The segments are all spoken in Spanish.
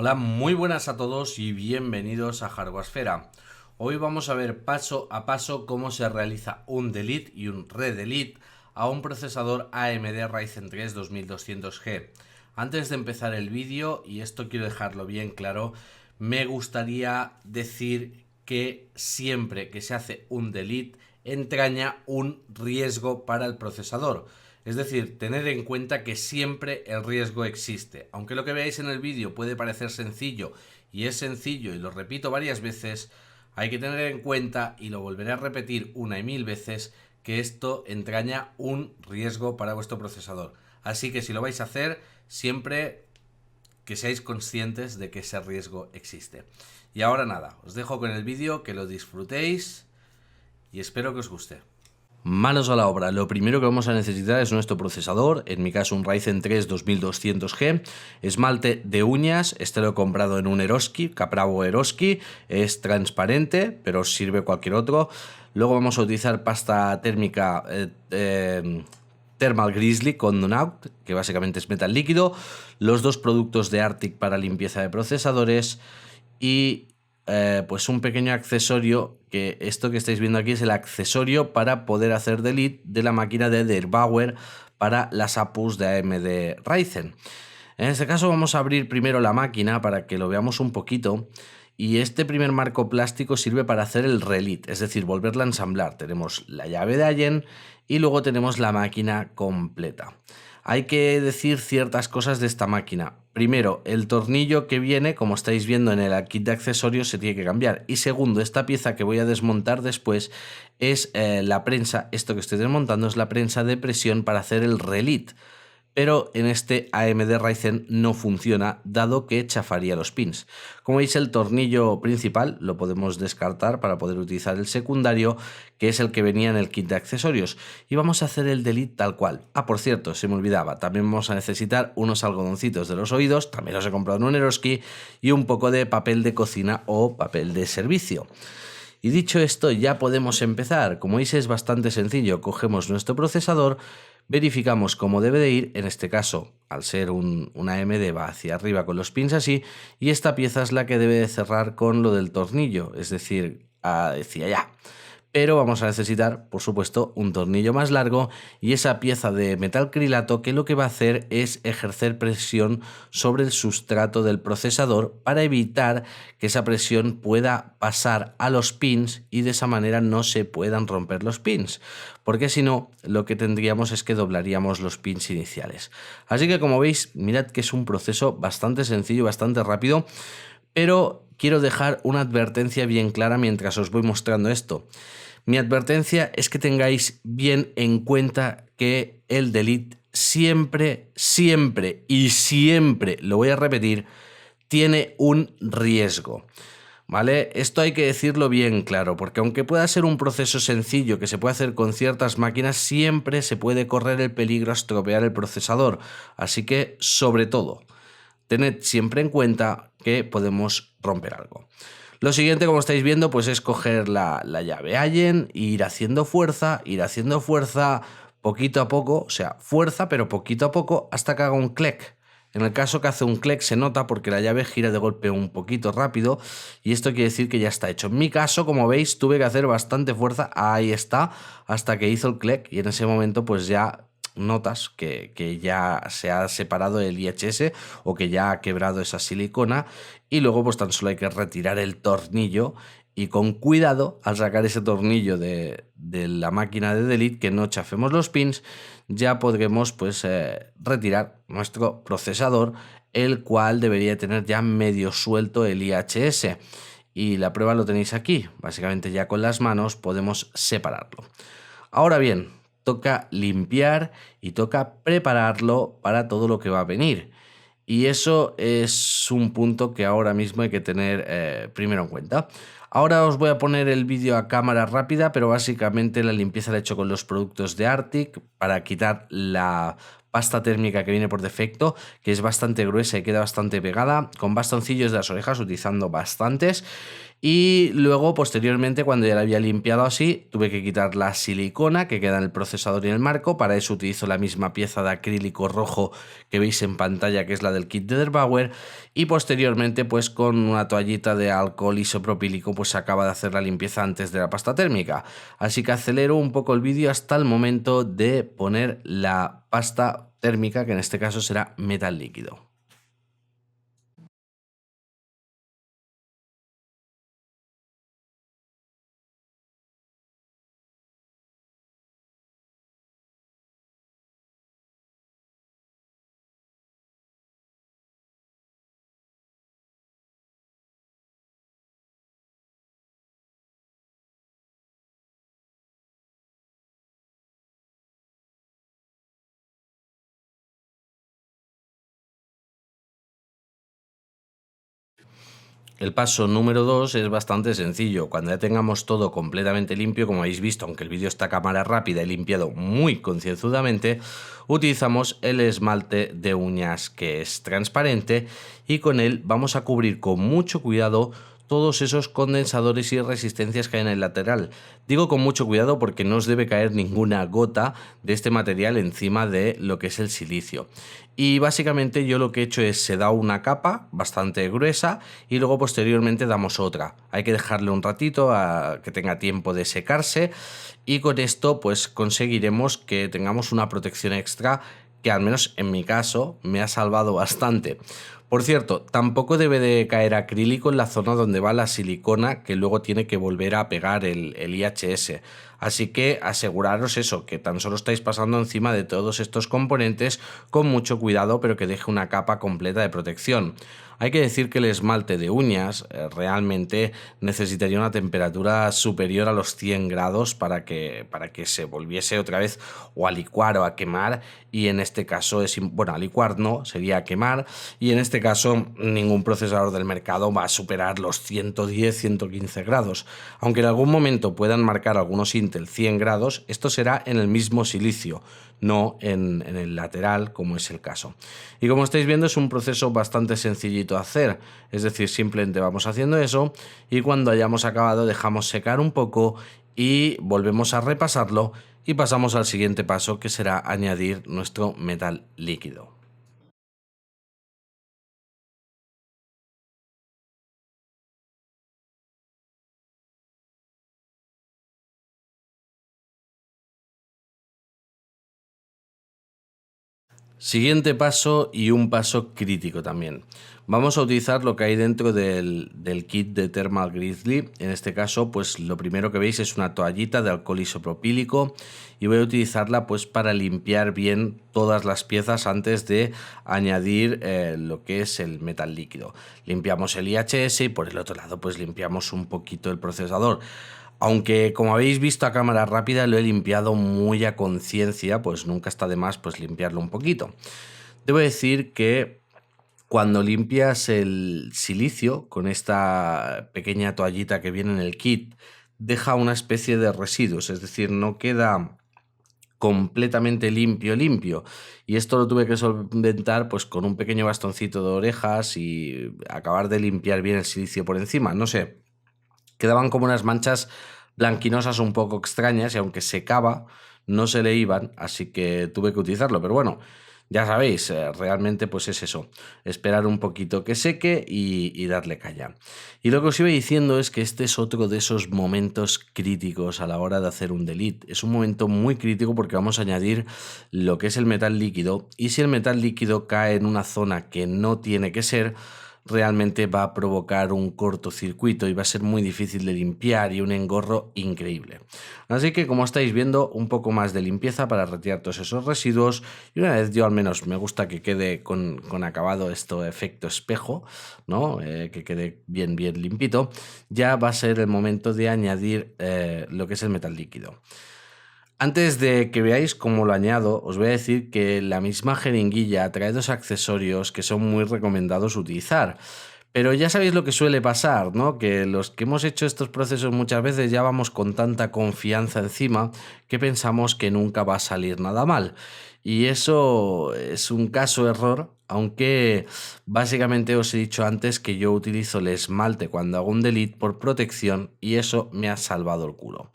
Hola, muy buenas a todos y bienvenidos a Hardwaresfera. Hoy vamos a ver paso a paso cómo se realiza un delete y un redelete a un procesador AMD Ryzen 3 2200G. Antes de empezar el vídeo, y esto quiero dejarlo bien claro, me gustaría decir que siempre que se hace un delete entraña un riesgo para el procesador. Es decir, tener en cuenta que siempre el riesgo existe. Aunque lo que veáis en el vídeo puede parecer sencillo, y es sencillo, y lo repito varias veces, hay que tener en cuenta, y lo volveré a repetir una y mil veces, que esto entraña un riesgo para vuestro procesador. Así que si lo vais a hacer, siempre que seáis conscientes de que ese riesgo existe. Y ahora nada, os dejo con el vídeo, que lo disfrutéis y espero que os guste. Manos a la obra. Lo primero que vamos a necesitar es nuestro procesador, en mi caso un Ryzen 3 2200G, esmalte de uñas, este lo he comprado en un Eroski, Capravo Eroski, es transparente, pero os sirve cualquier otro. Luego vamos a utilizar pasta térmica Thermal Grizzly con Knockout, que básicamente es metal líquido, los dos productos de Arctic para limpieza de procesadores y pues un pequeño accesorio, que esto que estáis viendo aquí es el accesorio para poder hacer delete de la máquina de Debauer para las APUs de AMD Ryzen. En este caso vamos a abrir primero la máquina para que lo veamos un poquito, y este primer marco plástico sirve para hacer el relite, es decir, volverla a ensamblar. Tenemos la llave de Allen y luego tenemos la máquina completa. Hay que decir ciertas cosas de esta máquina. Primero, el tornillo que viene, como estáis viendo en el kit de accesorios, se tiene que cambiar. Y segundo, esta pieza que voy a desmontar después es la prensa. Esto que estoy desmontando es la prensa de presión para hacer el relite. Pero en este AMD Ryzen no funciona, dado que chafaría los pins. Como veis, el tornillo principal lo podemos descartar para poder utilizar el secundario, que es el que venía en el kit de accesorios, y vamos a hacer el delete tal cual. Ah, por cierto, se me olvidaba, también vamos a necesitar unos algodoncitos de los oídos, también los he comprado en un Eroski, y un poco de papel de cocina o papel de servicio. Y dicho esto, ya podemos empezar. Como veis, es bastante sencillo. Cogemos nuestro procesador, verificamos cómo debe de ir. En este caso, al ser una AMD, va hacia arriba con los pins así, y esta pieza es la que debe de cerrar con lo del tornillo, es decir, hacia allá. Pero vamos a necesitar, por supuesto, un tornillo más largo y esa pieza de metalcrilato, que lo que va a hacer es ejercer presión sobre el sustrato del procesador para evitar que esa presión pueda pasar a los pins y de esa manera no se puedan romper los pins, porque si no, lo que tendríamos es que doblaríamos los pins iniciales. Así que, como veis, mirad que es un proceso bastante sencillo, bastante rápido, pero quiero dejar una advertencia bien clara mientras os voy mostrando esto. Mi advertencia es que tengáis bien en cuenta que el delete siempre, siempre y siempre, lo voy a repetir, tiene un riesgo. ¿Vale? Esto hay que decirlo bien claro, porque aunque pueda ser un proceso sencillo que se puede hacer con ciertas máquinas, siempre se puede correr el peligro a estropear el procesador. Así que, sobre todo, tened siempre en cuenta que podemos romper algo. Lo siguiente, como estáis viendo, pues es coger la llave Allen e ir haciendo fuerza, poquito a poco, o sea, fuerza, pero poquito a poco, hasta que haga un clic. En el caso que hace un clic se nota porque la llave gira de golpe un poquito rápido, y esto quiere decir que ya está hecho. En mi caso, como veis, tuve que hacer bastante fuerza, ahí está, hasta que hizo el clic, y en ese momento pues ya notas que ya se ha separado el IHS o que ya ha quebrado esa silicona, y luego pues tan solo hay que retirar el tornillo y con cuidado al sacar ese tornillo de la máquina de delete, que no chafemos los pins, ya podremos pues retirar nuestro procesador, el cual debería tener ya medio suelto el IHS, y la prueba lo tenéis aquí. Básicamente ya con las manos podemos separarlo. Ahora bien, toca limpiar y toca prepararlo para todo lo que va a venir. Y eso es un punto que ahora mismo hay que tener primero en cuenta. Ahora os voy a poner el vídeo a cámara rápida, pero básicamente la limpieza la he hecho con los productos de Arctic para quitar la pasta térmica que viene por defecto, que es bastante gruesa y queda bastante pegada, con bastoncillos de las orejas, utilizando bastantes. Y luego, posteriormente, cuando ya la había limpiado así, tuve que quitar la silicona que queda en el procesador y en el marco. Para eso utilizo la misma pieza de acrílico rojo que veis en pantalla, que es la del kit de Derbauer. Y posteriormente, pues con una toallita de alcohol isopropílico, pues se acaba de hacer la limpieza antes de la pasta térmica. Así que acelero un poco el vídeo hasta el momento de poner la pasta térmica, que en este caso será metal líquido. El paso número 2 es bastante sencillo. Cuando ya tengamos todo completamente limpio, como habéis visto, aunque el vídeo está a cámara rápida y limpiado muy concienzudamente, utilizamos el esmalte de uñas, que es transparente, y con él vamos a cubrir con mucho cuidado todos esos condensadores y resistencias que hay en el lateral. Digo con mucho cuidado porque no os debe caer ninguna gota de este material encima de lo que es el silicio. Y básicamente yo lo que he hecho es, se da una capa bastante gruesa y luego posteriormente damos otra. Hay que dejarle un ratito a que tenga tiempo de secarse, y con esto pues conseguiremos que tengamos una protección extra que, al menos en mi caso, me ha salvado bastante. Por cierto, tampoco debe de caer acrílico en la zona donde va la silicona, que luego tiene que volver a pegar el IHS. Así que aseguraros eso, que tan solo estáis pasando encima de todos estos componentes con mucho cuidado, pero que deje una capa completa de protección. Hay que decir que el esmalte de uñas realmente necesitaría una temperatura superior a los 100 grados para que se volviese otra vez o a licuar o a quemar, y en este caso bueno, a licuar no, sería a quemar, y en este caso ningún procesador del mercado va a superar los 110-115 grados. Aunque en algún momento puedan marcar algunos Intel 100 grados, esto será en el mismo silicio, no en el lateral, como es el caso. Y como estáis viendo, es un proceso bastante sencillito de hacer, es decir, simplemente vamos haciendo eso y cuando hayamos acabado dejamos secar un poco y volvemos a repasarlo y pasamos al siguiente paso, que será añadir nuestro metal líquido. Siguiente paso, y un paso crítico también. Vamos a utilizar lo que hay dentro del kit de Thermal Grizzly. En este caso, pues lo primero que veis es una toallita de alcohol isopropílico, y voy a utilizarla pues para limpiar bien todas las piezas antes de añadir lo que es el metal líquido. Limpiamos el IHS y por el otro lado pues limpiamos un poquito el procesador. Aunque, como habéis visto a cámara rápida, lo he limpiado muy a conciencia, pues nunca está de más pues limpiarlo un poquito. Debo decir que cuando limpias el silicio con esta pequeña toallita que viene en el kit, deja una especie de residuos, es decir, no queda completamente limpio limpio, y esto lo tuve que solventar pues con un pequeño bastoncito de orejas y acabar de limpiar bien el silicio por encima. No sé, quedaban como unas manchas blanquinosas un poco extrañas, y aunque secaba, no se le iban, así que tuve que utilizarlo. Pero bueno, ya sabéis, realmente pues es eso, esperar un poquito que seque y darle caña. Y lo que os iba diciendo es que este es otro de esos momentos críticos a la hora de hacer un delete. Es un momento muy crítico porque vamos a añadir lo que es el metal líquido, y si el metal líquido cae en una zona que no tiene que ser, realmente va a provocar un cortocircuito y va a ser muy difícil de limpiar y un engorro increíble. Así que, como estáis viendo, un poco más de limpieza para retirar todos esos residuos, y una vez, yo al menos me gusta que quede con acabado esto efecto espejo, ¿no? Que quede bien limpito, ya va a ser el momento de añadir lo que es el metal líquido. Antes de que veáis cómo lo añado, os voy a decir que la misma jeringuilla trae dos accesorios que son muy recomendados utilizar. Pero ya sabéis lo que suele pasar, ¿no? Que los que hemos hecho estos procesos muchas veces ya vamos con tanta confianza encima que pensamos que nunca va a salir nada mal. Y eso es un caso error, aunque básicamente os he dicho antes que yo utilizo el esmalte cuando hago un delete por protección y eso me ha salvado el culo.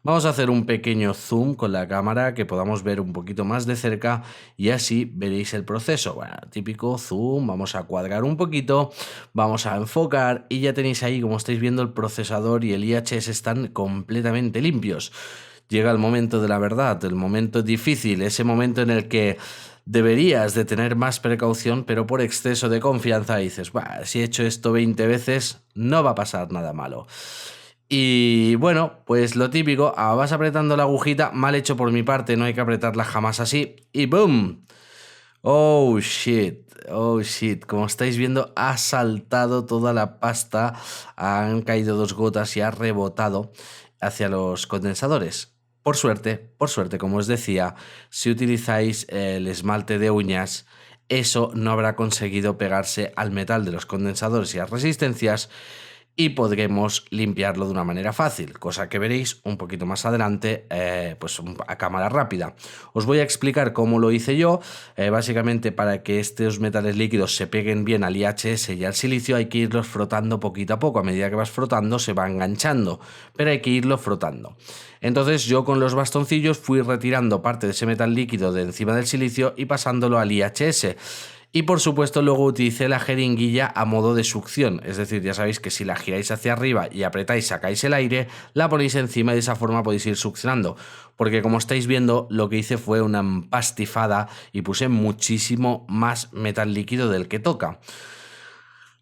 Vamos a hacer un pequeño zoom con la cámara que podamos ver un poquito más de cerca y así veréis el proceso. Bueno, típico zoom, vamos a cuadrar un poquito, vamos a enfocar y ya tenéis ahí, como estáis viendo, el procesador y el IHS están completamente limpios. Llega el momento de la verdad, el momento difícil, ese momento en el que deberías de tener más precaución, pero por exceso de confianza dices, bah, si he hecho esto 20 veces, no va a pasar nada malo. Y bueno, pues lo típico, vas apretando la agujita, mal hecho por mi parte, no hay que apretarla jamás así, y ¡boom! Oh shit, oh shit, como estáis viendo ha saltado toda la pasta, han caído 2 gotas y ha rebotado hacia los condensadores. Por suerte, como os decía, si utilizáis el esmalte de uñas, eso no habrá conseguido pegarse al metal de los condensadores y las resistencias y podremos limpiarlo de una manera fácil, cosa que veréis un poquito más adelante pues a cámara rápida. Os voy a explicar cómo lo hice yo. Básicamente, para que estos metales líquidos se peguen bien al IHS y al silicio hay que irlos frotando poquito a poco. A medida que vas frotando se va enganchando, pero hay que irlo frotando. Entonces yo con los bastoncillos fui retirando parte de ese metal líquido de encima del silicio y pasándolo al IHS. Y por supuesto luego utilicé la jeringuilla a modo de succión, es decir, ya sabéis que si la giráis hacia arriba y apretáis, sacáis el aire, la ponéis encima y de esa forma podéis ir succionando. Porque como estáis viendo, lo que hice fue una empastifada y puse muchísimo más metal líquido del que toca.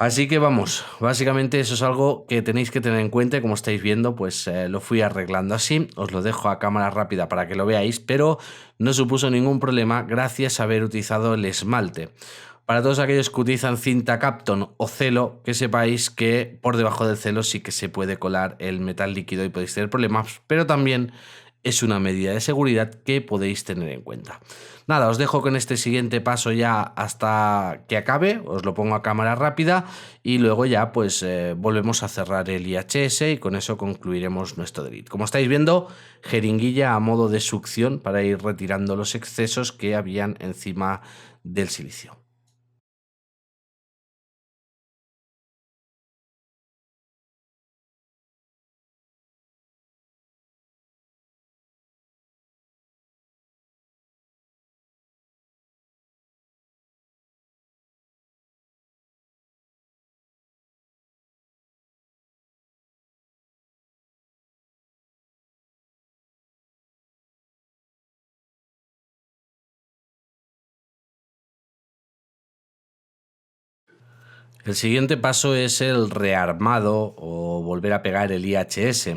Así que vamos, básicamente eso es algo que tenéis que tener en cuenta y como estáis viendo, pues lo fui arreglando así, os lo dejo a cámara rápida para que lo veáis, pero no supuso ningún problema gracias a haber utilizado el esmalte. Para todos aquellos que utilizan cinta Kapton o celo, que sepáis que por debajo del celo sí que se puede colar el metal líquido y podéis tener problemas, pero también es una medida de seguridad que podéis tener en cuenta. Nada, os dejo con este siguiente paso ya hasta que acabe, os lo pongo a cámara rápida y luego ya pues volvemos a cerrar el IHS y con eso concluiremos nuestro delete. Como estáis viendo, jeringuilla a modo de succión para ir retirando los excesos que habían encima del silicio. El siguiente paso es el rearmado o volver a pegar el IHS.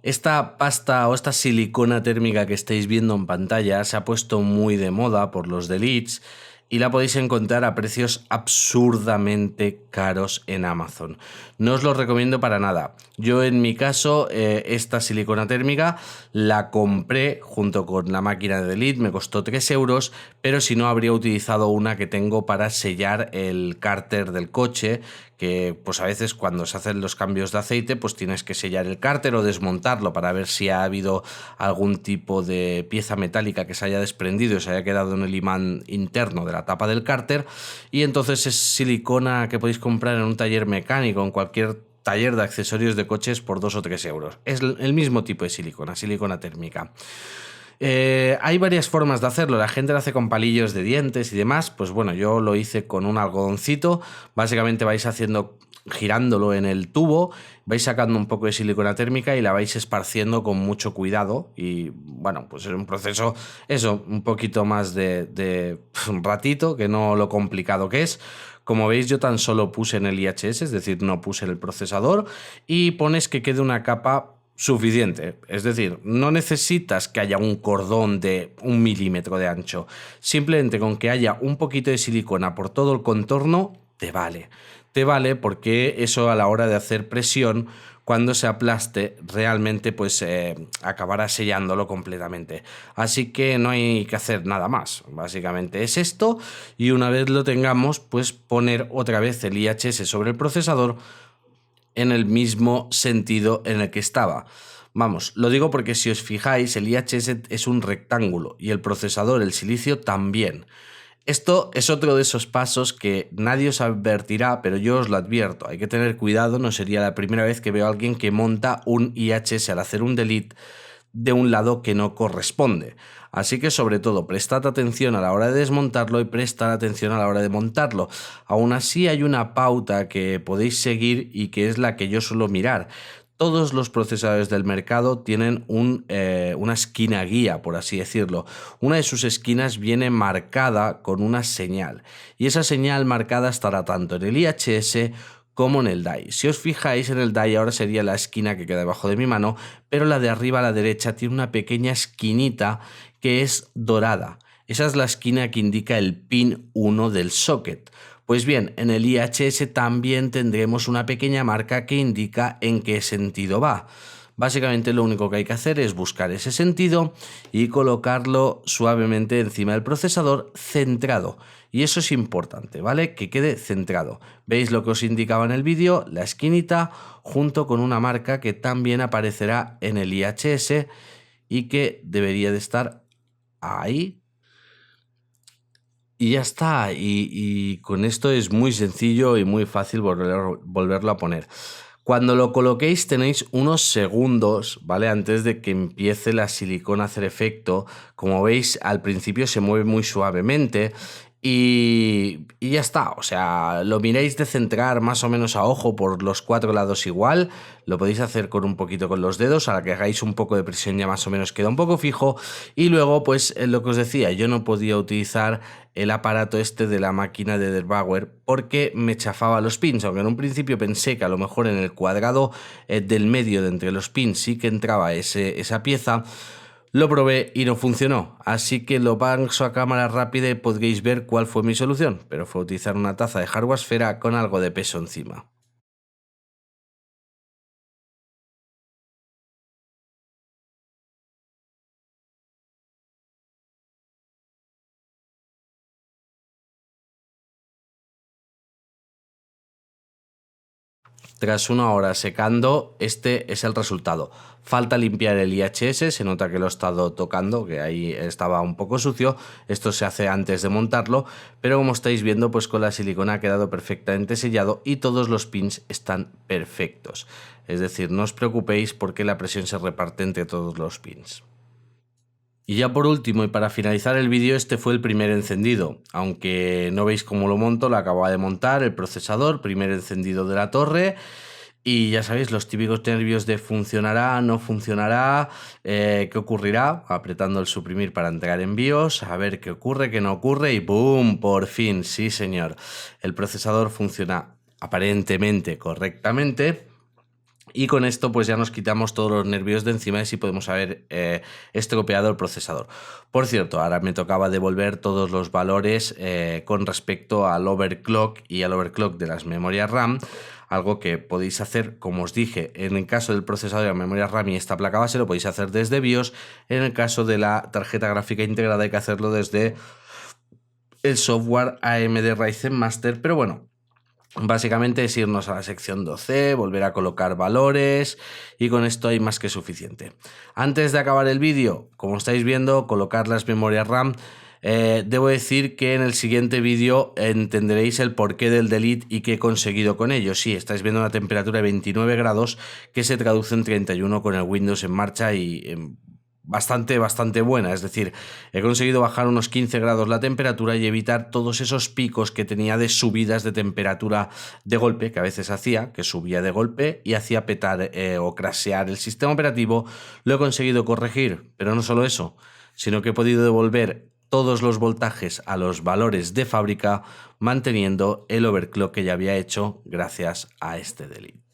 Esta pasta o esta silicona térmica que estáis viendo en pantalla se ha puesto muy de moda por los deletes y la podéis encontrar a precios absurdamente caros en Amazon. No os lo recomiendo para nada. Yo en mi caso esta silicona térmica la compré junto con la máquina de delete, me costó 3 euros, pero si no habría utilizado una que tengo para sellar el cárter del coche, que pues a veces cuando se hacen los cambios de aceite pues tienes que sellar el cárter o desmontarlo para ver si ha habido algún tipo de pieza metálica que se haya desprendido y se haya quedado en el imán interno de la tapa del cárter, y entonces es silicona que podéis comprar en un taller mecánico, en cualquier taller de accesorios de coches por 2 o 3 euros. Es el mismo tipo de silicona térmica. Hay varias formas de hacerlo. La gente lo hace con palillos de dientes y demás. Pues bueno, yo lo hice con un algodoncito. Básicamente vais haciendo, girándolo en el tubo, vais sacando un poco de silicona térmica y la vais esparciendo con mucho cuidado. Y bueno, pues es un proceso, eso, un poquito más de un ratito, que no lo complicado que es. Como veis, yo tan solo puse en el IHS, es decir, no puse en el procesador, y pones que quede una capa suficiente. Es decir, no necesitas que haya un cordón de 1 milímetro de ancho. Simplemente con que haya un poquito de silicona por todo el contorno, te vale. Te vale porque eso a la hora de hacer presión cuando se aplaste realmente pues acabará sellándolo completamente. Así que no hay que hacer nada más, básicamente es esto, y una vez lo tengamos pues poner otra vez el IHS sobre el procesador en el mismo sentido en el que estaba. Vamos, lo digo porque si os fijáis el IHS es un rectángulo y el procesador, el silicio, también. Esto es otro de esos pasos que nadie os advertirá, pero yo os lo advierto. Hay que tener cuidado, no sería la primera vez que veo a alguien que monta un IHS al hacer un delete de un lado que no corresponde. Así que sobre todo prestad atención a la hora de desmontarlo y prestad atención a la hora de montarlo. Aún así hay una pauta que podéis seguir y que es la que yo suelo mirar. Todos los procesadores del mercado tienen una esquina guía, por así decirlo. Una de sus esquinas viene marcada con una señal y esa señal marcada estará tanto en el IHS como en el die. Si os fijáis en el die ahora sería la esquina que queda debajo de mi mano, pero la de arriba a la derecha tiene una pequeña esquinita que es dorada. Esa es la esquina que indica el pin 1 del socket. Pues bien, en el IHS también tendremos una pequeña marca que indica en qué sentido va. Básicamente lo único que hay que hacer es buscar ese sentido y colocarlo suavemente encima del procesador centrado. Y eso es importante, ¿vale? Que quede centrado. ¿Veis lo que os indicaba en el vídeo? La esquinita junto con una marca que también aparecerá en el IHS y que debería de estar ahí. Y ya está, y con esto es muy sencillo y muy fácil volverlo a poner. Cuando lo coloquéis tenéis unos segundos, ¿vale? Antes de que empiece la silicona a hacer efecto. Como veis, al principio se mueve muy suavemente y ya está. O sea, lo miréis de centrar más o menos a ojo por los 4 lados igual. Lo podéis hacer con un poquito con los dedos. A la que hagáis un poco de presión ya más o menos queda un poco fijo. Y luego, pues lo que os decía, yo no podía utilizar el aparato este de la máquina de debugger porque me chafaba los pins, aunque en un principio pensé que a lo mejor en el cuadrado del medio de entre los pins sí que entraba esa pieza. Lo probé y no funcionó, así que lo paso a cámara rápida y podréis ver cuál fue mi solución, pero fue utilizar una taza de hardware esfera con algo de peso encima. Tras una hora secando, este es el resultado. Falta limpiar el IHS, se nota que lo he estado tocando, que ahí estaba un poco sucio. Esto se hace antes de montarlo, pero como estáis viendo, pues con la silicona ha quedado perfectamente sellado y todos los pins están perfectos. Es decir, no os preocupéis porque la presión se reparte entre todos los pins. Y ya por último y para finalizar el vídeo, este fue el primer encendido. Aunque no veis cómo lo monto, lo acabo de montar, el procesador, primer encendido de la torre. Y ya sabéis, los típicos nervios de funcionará, no funcionará, qué ocurrirá, apretando el suprimir para entrar en BIOS, a ver qué ocurre, qué no ocurre y ¡boom! Por fin, sí señor. El procesador funciona aparentemente correctamente. Y con esto pues ya nos quitamos todos los nervios de encima y si podemos haber estropeado el procesador. Por cierto, ahora me tocaba devolver todos los valores con respecto al overclock y al overclock de las memorias RAM. Algo que podéis hacer, como os dije, en el caso del procesador de la memoria RAM y esta placa base lo podéis hacer desde BIOS. En el caso de la tarjeta gráfica integrada hay que hacerlo desde el software AMD Ryzen Master, pero bueno, básicamente es irnos a la sección 12, volver a colocar valores y con esto hay más que suficiente. Antes de acabar el vídeo, como estáis viendo, colocar las memorias RAM. Debo decir que en el siguiente vídeo entenderéis el porqué del delete y qué he conseguido con ello. Sí, estáis viendo una temperatura de 29 grados que se traduce en 31 con el Windows en marcha y bastante buena, es decir, he conseguido bajar unos 15 grados la temperatura y evitar todos esos picos que tenía de subidas de temperatura de golpe, que a veces hacía, que subía de golpe y hacía petar o crashear el sistema operativo. Lo he conseguido corregir, pero no solo eso, sino que he podido devolver todos los voltajes a los valores de fábrica, manteniendo el overclock que ya había hecho gracias a este delete.